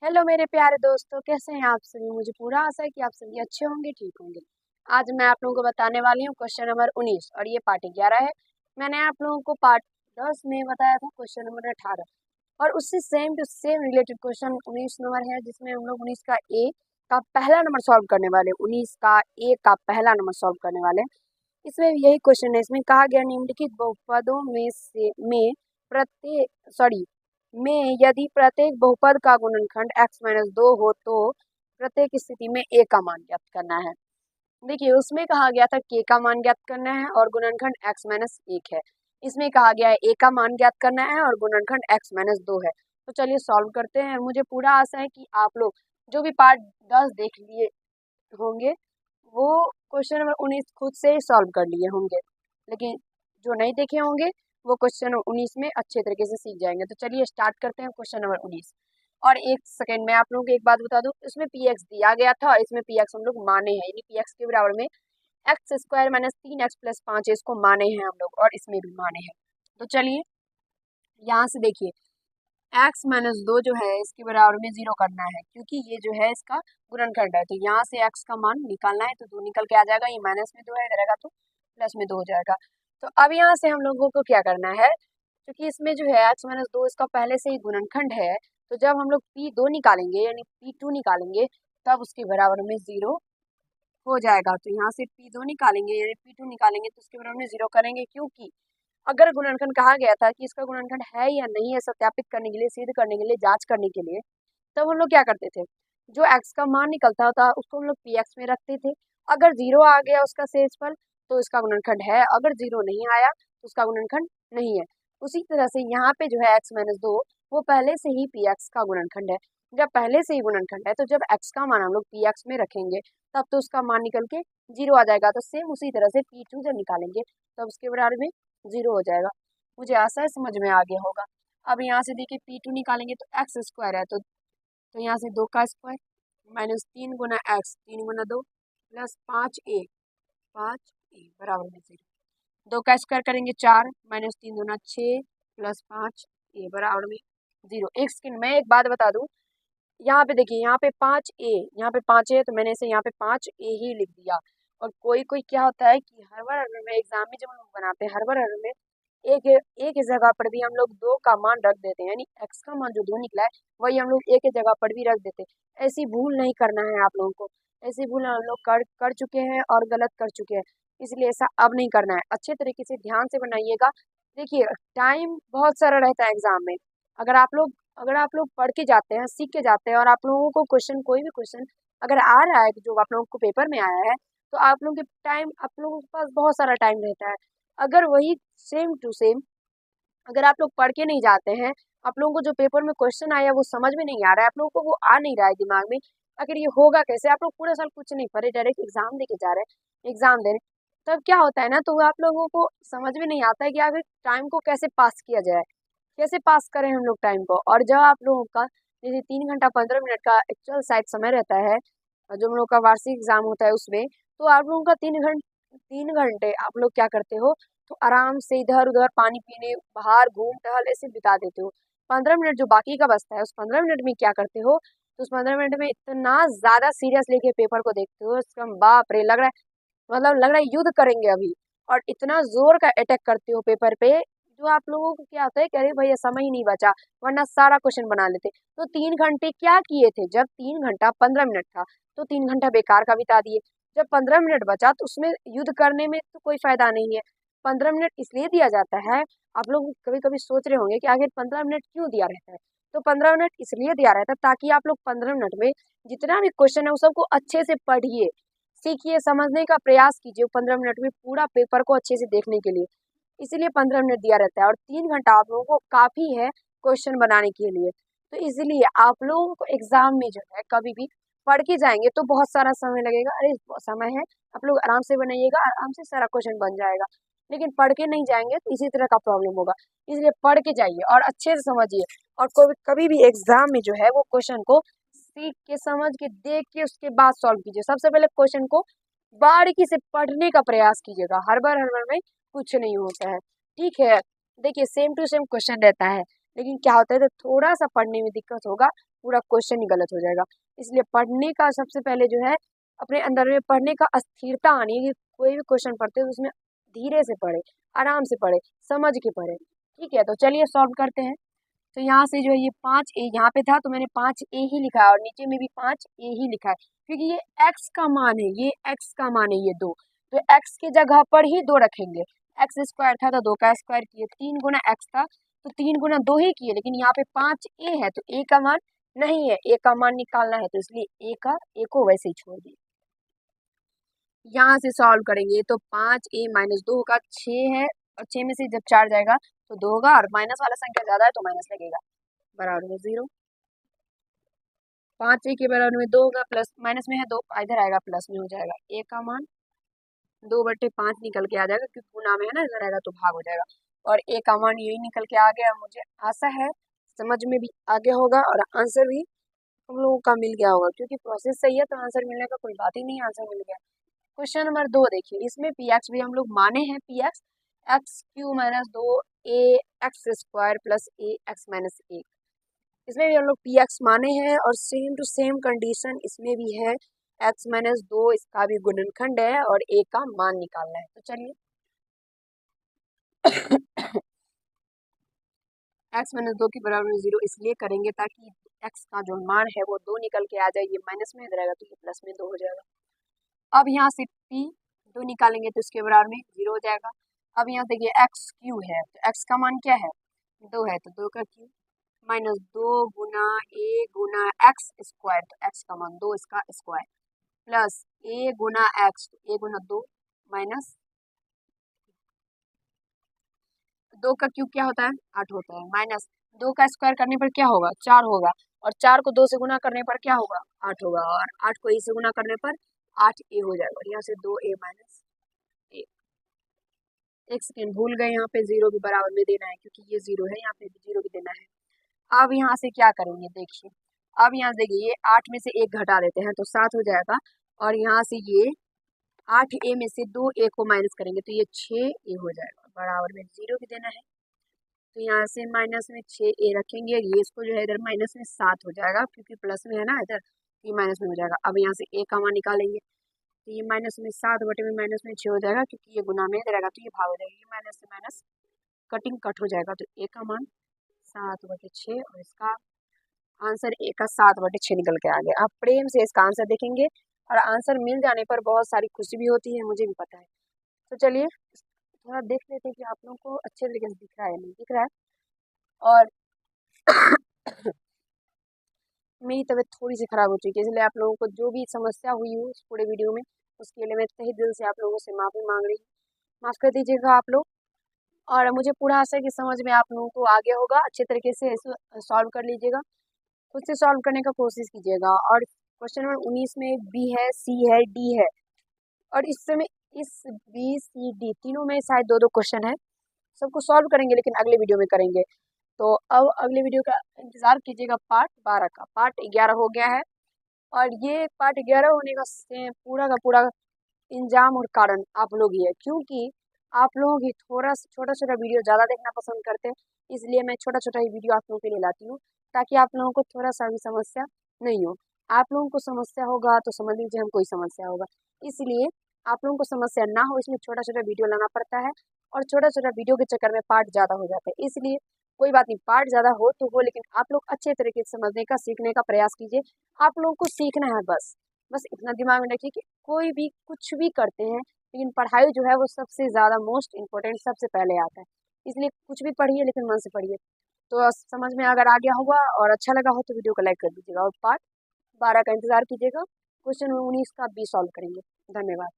Hello मेरे प्यारे दोस्तों, कैसे हैं आप सभी। मुझे पूरा आशा है कि आप सभी अच्छे होंगे, ठीक होंगे। आज मैं आप लोगों को बताने वाली हूँ क्वेश्चन नंबर 19 और ये पार्ट 11 है। मैंने आप लोगों को पार्ट 10 में बताया था क्वेश्चन नंबर 18 और उससे same to same related question 19 number है, जिसमें हम लोग 19 का ए का पहला नंबर सॉल्व करने वाले हैं। 19 का ए का पहला नंबर सॉल्व करने वाले हैं। इसमें भी यही क्वेश्चन है। इसमें कहा गया निम्नलिखित बहुपदों में प्रत्येक सॉरी में यदि प्रत्येक बहुपद का गुणनखंड x-2 हो तो प्रत्येक स्थिति में a का मान ज्ञात करना है। देखिए, उसमें कहा गया था k का मान ज्ञात करना है और गुणनखंड x-1 है। इसमें कहा गया है a का मान ज्ञात करना है और गुणनखंड x-2 है। तो चलिए सॉल्व करते हैं। मुझे पूरा आशा है कि आप लोग जो भी पार्ट 10 देख लिए होंगे वो क्वेश्चन नंबर 19 खुद से ही सॉल्व कर लिए होंगे, लेकिन जो नहीं देखे होंगे वो क्वेश्चन 19 में अच्छे तरीके से सीख जाएंगे। तो चलिए स्टार्ट करते हैं क्वेश्चन नंबर 19। और एक सेकंड में आप लोगों को एक बात बता दूं, इसमें पी एक्स दिया गया था, इसमें पी एक्स हम लोग माने हैं, यानी पी एक्स के बराबर में x² - 3x + 5 इसको माने हैं हम लोग और इसमें भी माने हैं। तो चलिए यहाँ से देखिए, x-2 जो है इसके बराबर में 0 करना है, क्योंकि ये जो है इसका गुणनखंड है। तो यहाँ से x का मान निकालना है, तो 2 निकल के आ जाएगा, ये माइनस में 2 है, इधर आएगा तो प्लस में 2 हो जाएगा। तो अब यहाँ से हम लोगों को क्या करना है, क्योंकि इसमें जो है x-2 इसका पहले से ही गुणनखंड है, तो जब हम लोग p2 निकालेंगे यानी p2 निकालेंगे तब उसके बराबर में 0 हो जाएगा। तो यहाँ से p2 निकालेंगे यानी p2 निकालेंगे तो उसके बराबर में 0 करेंगे, क्योंकि अगर गुणनखंड कहा गया था कि इसका गुणनखंड है या नहीं है, सत्यापित करने के लिए, सिद्ध करने के लिए, जांच करने के लिए, तब हम लोग क्या करते थे, जो x का मान निकलता था उसको हम लोग px में रखते थे। अगर 0 आ गया उसका शेषफल तो इसका गुणनखंड है, अगर 0 नहीं आया तो उसका गुणनखंड नहीं है। उसी तरह से यहाँ पे जो है x-2 वो पहले से ही px का गुणनखंड है। जब पहले से ही गुणनखंड है तो जब x का मान हम लोग px में रखेंगे तब तो उसका मान निकल के 0 आ जाएगा। तो सेम उसी तरह से p2 जब निकालेंगे तब उसके बराबर में 0 हो जाएगा। मुझे आशा है समझ में आ गया होगा। अब यहाँ से देखिए p2 निकालेंगे तो x² है, तो यहाँ से 2 का स्क्वायर माइनस 3 गुना x, 3 गुना 2 प्लस 5a बराबर में 0। 2 का स्क्वायर करेंगे 4 माइनस 3 गुना 6 प्लस 5a बराबर में 0। एक सेकंड में एक बात बता दूं, यहाँ पे देखिए, यहाँ पे 5a, यहाँ पे 5a है तो मैंने इसे यहाँ पे 5a ही लिख दिया। और कोई कोई क्या होता है कि हर बार में एग्जाम में जब हम लोग बनाते हैं, हर बार में एक एक ही जगह पर भी हम लोग 2 का मान रख देते हैं, यानी x का मान जो 2 निकला है वही हम लोग एक ही जगह पर भी रख देते हैं। ऐसी भूल नहीं करना है आप लोगों को। ऐसी भूल हम लोग कर कर चुके हैं और गलत कर चुके हैं, इसलिए ऐसा अब नहीं करना है। अच्छे तरीके से ध्यान से बनाइएगा। देखिए, टाइम बहुत सारा रहता है एग्जाम में। अगर आप लोग पढ़ के जाते हैं, सीख के जाते हैं और आप लोगों को क्वेश्चन, कोई भी क्वेश्चन अगर आ रहा है जो आप लोगों को पेपर में आया है, तो आप लोगों के टाइम, आप लोगों के पास बहुत सारा टाइम रहता है। अगर वही सेम टू सेम अगर आप लोग पढ़ के नहीं जाते हैं, आप लोगों को जो पेपर में क्वेश्चन आया वो समझ में नहीं आ रहा है, आप लोगों को वो आ नहीं रहा है दिमाग में, आखिर ये होगा कैसे। आप लोग पूरा साल कुछ नहीं पढ़े, डायरेक्ट एग्जाम दे के जा रहे हैं, एग्जाम देने, तब क्या होता है ना, तो आप लोगों को समझ में नहीं आता है कि आखिर टाइम को कैसे पास किया जाए, कैसे पास करें हम लोग टाइम को। और जब आप लोगों का जैसे 3 घंटा 15 मिनट का एक्चुअल शायद समय रहता है, और जो हम लोग का वार्षिक एग्जाम होता है उसमें, तो आप लोगों का 3 घंटे आप लोग क्या करते हो, तो आराम से इधर उधर पानी पीने, बाहर घूम टहल ऐसे बिता देते हो। 15 मिनट जो बाकी का बचता है उस 15 मिनट में क्या करते हो, तो उस 15 मिनट में इतना ज्यादा सीरियस लेके पेपर को देखते हो, इसका बाप रे, लग रहा है, मतलब लग रहा है युद्ध करेंगे अभी। और इतना जोर का अटैक करते हो पेपर पे, जो आप लोगों को क्या होता है कि अरे भैया समय ही नहीं बचा, वरना सारा क्वेश्चन बना लेते। तो 3 घंटे क्या किए थे, जब 3 घंटा 15 मिनट था तो 3 घंटा बेकार का बिता दिए। जब 15 मिनट बचा तो उसमें युद्ध करने में तो कोई फायदा नहीं है। 15 मिनट इसलिए दिया जाता है, आप लोग कभी कभी सोच रहे होंगे कि आखिर 15 मिनट क्यों दिया रहता है। तो 15 मिनट इसलिए दिया रहता है ताकि आप लोग 15 मिनट में जितना भी क्वेश्चन है उस सबको अच्छे से पढ़िए, सीखिए, समझने का प्रयास कीजिए 15 मिनट में पूरा पेपर को अच्छे से देखने के लिए। इसीलिए 15 मिनट दिया रहता है और 3 घंटा आप लोगों को काफी है क्वेश्चन बनाने के लिए। तो इसलिए आप लोगों को एग्जाम में जो है कभी भी पढ़ के जाएंगे तो बहुत सारा समय लगेगा, अरे समय है, आप लोग आराम से बनाइएगा, आराम से सारा क्वेश्चन बन जाएगा। लेकिन पढ़ के नहीं जाएंगे तो इसी तरह का प्रॉब्लम होगा। इसलिए पढ़ के जाइए और अच्छे से समझिए, और कभी भी एग्जाम में जो है वो क्वेश्चन को सीख के, समझ के, देख के उसके बाद सॉल्व कीजिए। सबसे पहले क्वेश्चन को बारीकी से पढ़ने का प्रयास कीजिएगा, हर बार में कुछ नहीं होता है। ठीक है, देखिए सेम टू सेम क्वेश्चन रहता है, लेकिन क्या होता है, तो थोड़ा सा पढ़ने में दिक्कत होगा, पूरा क्वेश्चन ही गलत हो जाएगा। इसलिए पढ़ने का सबसे पहले जो है अपने अंदर में पढ़ने का स्थिरता आनी है कि कोई भी क्वेश्चन पढ़ते हैं तो उसमें धीरे से पढ़े, आराम से पढ़े, समझ के पढ़े। ठीक है, तो चलिए सॉल्व करते हैं। तो यहाँ से जो है ये 5a यहाँ पे था तो मैंने 5a ही लिखा है और नीचे में भी 5a ही लिखा है, क्योंकि ये x का मान है, ये x का मान है, ये 2, तो x के जगह पर ही 2 रखेंगे। एक्स स्क्वायर था तो 2 का स्क्वायर किए, 3 गुना x था तो 3 गुना 2 ही किए, लेकिन यहाँ पे 5a है तो a का मान नहीं है, a का मान निकालना है, तो इसलिए a को वैसे ही छोड़ दिए। यहाँ से सॉल्व करेंगे तो 5a माइनस 2 होगा, 6 है और 6 में से जब 4 जाएगा तो 2 होगा, और माइनस वाला संख्या ज्यादा है तो माइनस लगेगा, बराबर में 0। 5a के बराबर में 2 होगा, प्लस माइनस में है 2, इधर आएगा प्लस में हो जाएगा, a का मान 2/5 निकल के आ जाएगा, क्योंकि गुना में है ना, इधर आएगा तो भाग हो जाएगा, और a का मान यही निकल के आ गया। मुझे आशा है समझ में भी आ गया होगा और आंसर भी हम लोगों का मिल गया होगा, क्योंकि प्रोसेस सही है तो आंसर मिलने का कोई बात ही नहीं, आंसर मिल गया। क्वेश्चन नंबर 2 देखिए, इसमें पी एक्स भी हम लोग माने हैं, P x x Q minus 2 a x square plus a x minus 1, इसमें भी हम लोग पी एक्स माने हैं, और सेम टू सेम कंडीशन इसमें भी है, एक्स माइनस 2 इसका भी गुणनखंड है और a का मान निकालना है। तो चलिए एक्स माइनस 2 के बराबर में 0 इसलिए करेंगे ताकि एक्स का जो मान है वो 2 निकल के आ जाए, ये माइनस में इधर आएगा तो ये प्लस में 2 हो जाएगा। अब यहाँ से p 2 निकालेंगे तो इसके बराबर में 0 हो जाएगा। अब यहाँ देखिए एक्स क्यू है तो एक्स का मान क्या है, 2 है, तो 2 का Q minus 2 Guna a Guna x square, तो एक्स का मान 2 इसका square, plus a Guna x, तो a गुना 2 माइनस 2 का क्यूब क्या होता है, 8 होता है, माइनस 2 का स्क्वायर करने पर क्या होगा, 4 होगा, और 4 को 2 से गुना करने पर क्या होगा, 8 होगा, और 8 को a से गुना करने पर 8a हो जाएगा, और यहाँ से 2a माइनस a। एक सेकेंड भूल गए, यहाँ पे 0 भी बराबर में देना है, क्योंकि ये 0 है, यहाँ पे भी 0 भी देना है। अब यहाँ से क्या करेंगे देखिए, अब यहाँ से देखिए 8 में से 1 घटा देते हैं तो 7 हो जाएगा, और यहाँ से ये 8a में से 2a को माइनस करेंगे तो ये 6a हो जाएगा, बराबर में 0 भी देना है, तो यहाँ से माइनस में 6a रखेंगे, ये इसको जो है इधर माइनस में 7 हो जाएगा, क्योंकि प्लस में है ना इधर, ये माइनस में हो जाएगा। अब यहाँ से a का मान निकालेंगे तो ये माइनस में 7 बटे में माइनस में 6 हो जाएगा, क्योंकि ये गुना में इधर आएगा तो ये भाग हो जाएगा, ये माइनस से माइनस कटिंग कट हो जाएगा, तो a का मान 7/6, और इसका आंसर a का 7/6 निकल के आ गया। आप प्रेम से इसका आंसर देखेंगे और आंसर मिल जाने पर बहुत सारी खुशी भी होती है, मुझे भी पता है। तो चलिए थोड़ा देख लेते हैं कि आप लोगों को अच्छे तरीके से दिख रहा है नहीं दिख रहा है, और मेरी तबीयत थोड़ी सी खराब हो चुकी है, इसलिए आप लोगों को जो भी समस्या हुई हो इस पूरे वीडियो में, उसके लिए मैं तहे दिल से आप लोगों से माफ़ी मांग रही हूँ, माफ़ कर दीजिएगा आप लोग। और मुझे पूरा आशा है कि समझ में आप लोगों को आ गया होगा, अच्छे तरीके से इसे सॉल्व कर लीजिएगा, खुद से सॉल्व करने का कोशिश कीजिएगा। और क्वेश्चन नंबर 19 में बी है, सी है, डी है, और इस समय इस बी सी डी तीनों में शायद 2-2 क्वेश्चन है, सबको सॉल्व करेंगे लेकिन अगले वीडियो में करेंगे। तो अब अगले वीडियो का इंतज़ार कीजिएगा, पार्ट 12 का, पार्ट 11 हो गया है, और ये पार्ट 11 होने का पूरा का पूरा इंजाम और कारण आप लोग ही है, क्योंकि आप लोग ही थोड़ा छोटा छोटा वीडियो ज़्यादा देखना पसंद करते हैं, इसलिए मैं छोटा छोटा ही वीडियो आप लोगों के लिए लाती हूँ, ताकि आप लोगों को थोड़ा सा भी समस्या नहीं हो। आप लोगों को समस्या होगा तो समझ लीजिए हमको ही समस्या होगा, इसलिए आप लोगों को समस्या ना हो इसमें छोटा छोटा वीडियो लाना पड़ता है, और छोटा छोटा वीडियो के चक्कर में पार्ट ज़्यादा हो जाता है, इसलिए कोई बात नहीं, पार्ट ज़्यादा हो तो हो, लेकिन आप लोग अच्छे तरीके से समझने का सीखने का प्रयास कीजिए। आप लोगों को सीखना है, बस बस इतना दिमाग में रखिए कि कोई भी कुछ भी करते हैं, लेकिन पढ़ाई जो है वो सबसे ज़्यादा मोस्ट इम्पोर्टेंट सबसे पहले आता है, इसलिए कुछ भी पढ़िए लेकिन मन से पढ़िए। तो समझ में अगर आ गया होगा और अच्छा लगा हो तो वीडियो को लाइक कर दीजिएगा, और पार्ट 12 का इंतज़ार कीजिएगा, क्वेश्चन 19 का भी सॉल्व करेंगे। धन्यवाद।